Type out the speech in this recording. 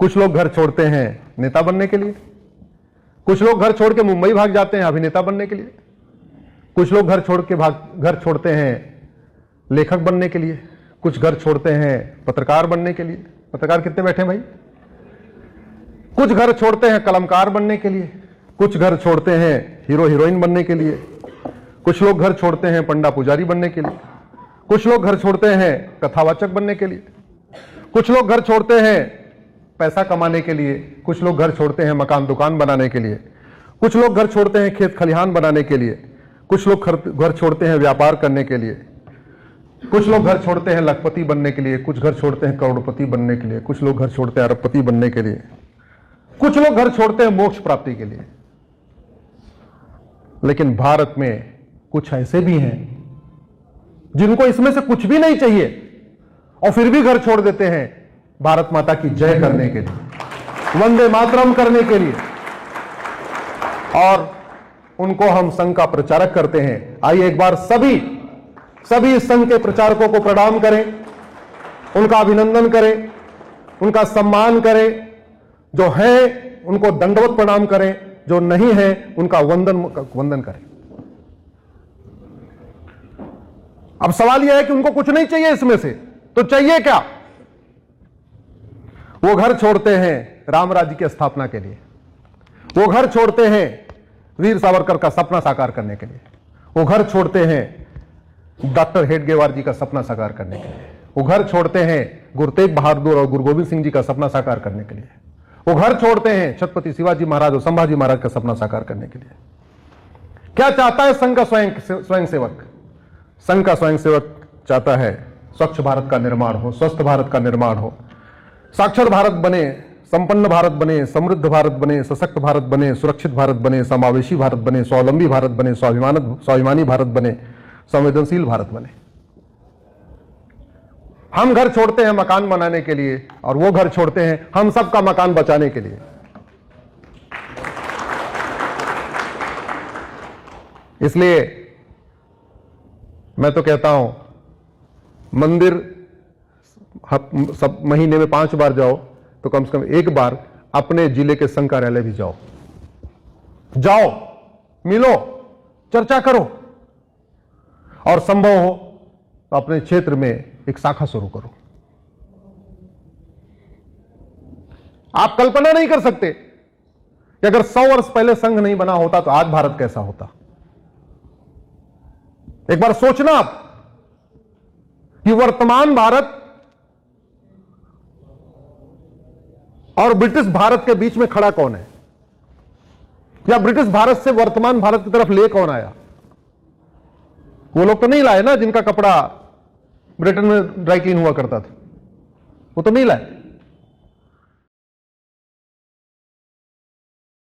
कुछ लोग घर छोड़ते हैं नेता बनने के लिए, कुछ लोग घर छोड़ के मुंबई भाग जाते हैं अभिनेता बनने के लिए, कुछ लोग घर छोड़ते हैं लेखक बनने के लिए, कुछ घर छोड़ते हैं पत्रकार बनने के लिए। पत्रकार कितने बैठे हैं भाई? कुछ घर छोड़ते हैं कलमकार बनने के लिए, कुछ घर छोड़ते हैं हीरो हीरोइन बनने के लिए, कुछ लोग घर छोड़ते हैं पंडा पुजारी बनने के लिए, कुछ लोग घर छोड़ते हैं कथावाचक बनने के लिए, कुछ लोग घर छोड़ते हैं पैसा कमाने के लिए, कुछ लोग घर छोड़ते हैं मकान दुकान बनाने के लिए, कुछ लोग घर छोड़ते हैं खेत खलिहान बनाने के लिए, कुछ लोग घर छोड़ते हैं व्यापार करने के लिए, कुछ लोग घर छोड़ते हैं लखपति बनने के लिए, कुछ घर छोड़ते हैं करोड़पति बनने के लिए, कुछ लोग घर छोड़ते हैं अरबपति बनने के लिए, कुछ लोग घर छोड़ते हैं मोक्ष प्राप्ति के लिए। लेकिन भारत में कुछ ऐसे भी हैं जिनको इसमें से कुछ भी नहीं चाहिए और फिर भी घर छोड़ देते हैं भारत माता की जय करने के लिए, वंदे मातरम करने के लिए, और उनको हम संघ का प्रचारक करते हैं। आइए एक बार सभी संघ के प्रचारकों को प्रणाम करें, उनका अभिनंदन करें, उनका सम्मान करें। जो है उनको दंडवत प्रणाम करें, जो नहीं है उनका वंदन करें। अब सवाल यह है कि उनको कुछ नहीं चाहिए इसमें से, तो चाहिए क्या? वो घर छोड़ते हैं राम राज्य की स्थापना के लिए, वो घर छोड़ते हैं वीर सावरकर का सपना साकार करने के लिए, वो घर छोड़ते हैं डॉक्टर हेडगेवार जी का सपना साकार करने के लिए, वो घर छोड़ते हैं गुरु तेग बहादुर और गुरु गोविंद सिंह जी का सपना साकार करने के लिए, वो घर छोड़ते हैं छत्रपति शिवाजी महाराज और संभाजी महाराज का सपना साकार करने के लिए। क्या चाहता है संघ का स्वयंसेवक? संघ का स्वयंसेवक चाहता है स्वच्छ भारत का निर्माण हो, स्वस्थ भारत का निर्माण हो, साक्षर भारत बने, संपन्न भारत बने, समृद्ध भारत बने, सशक्त भारत बने, सुरक्षित भारत बने, समावेशी भारत बने, स्वावलंबी भारत बने, स्वाभिमानी भारत बने, संवेदनशील भारत बने। हम घर छोड़ते हैं मकान बनाने के लिए और वो घर छोड़ते हैं हम सबका मकान बचाने के लिए। इसलिए मैं तो कहता हूं मंदिर सब महीने में 5 बार जाओ तो कम से कम एक बार अपने जिले के संघ कार्यालय भी जाओ, मिलो, चर्चा करो और संभव हो तो अपने क्षेत्र में एक शाखा शुरू करो। आप कल्पना नहीं कर सकते कि अगर 100 वर्ष पहले संघ नहीं बना होता तो आज भारत कैसा होता। एक बार सोचना आप कि वर्तमान भारत और ब्रिटिश भारत के बीच में खड़ा कौन है, या ब्रिटिश भारत से वर्तमान भारत की तरफ ले कौन आया? वो लोग तो नहीं लाए ना जिनका कपड़ा ब्रिटेन में ड्राई क्लीन हुआ करता था, वो तो नहीं लाए।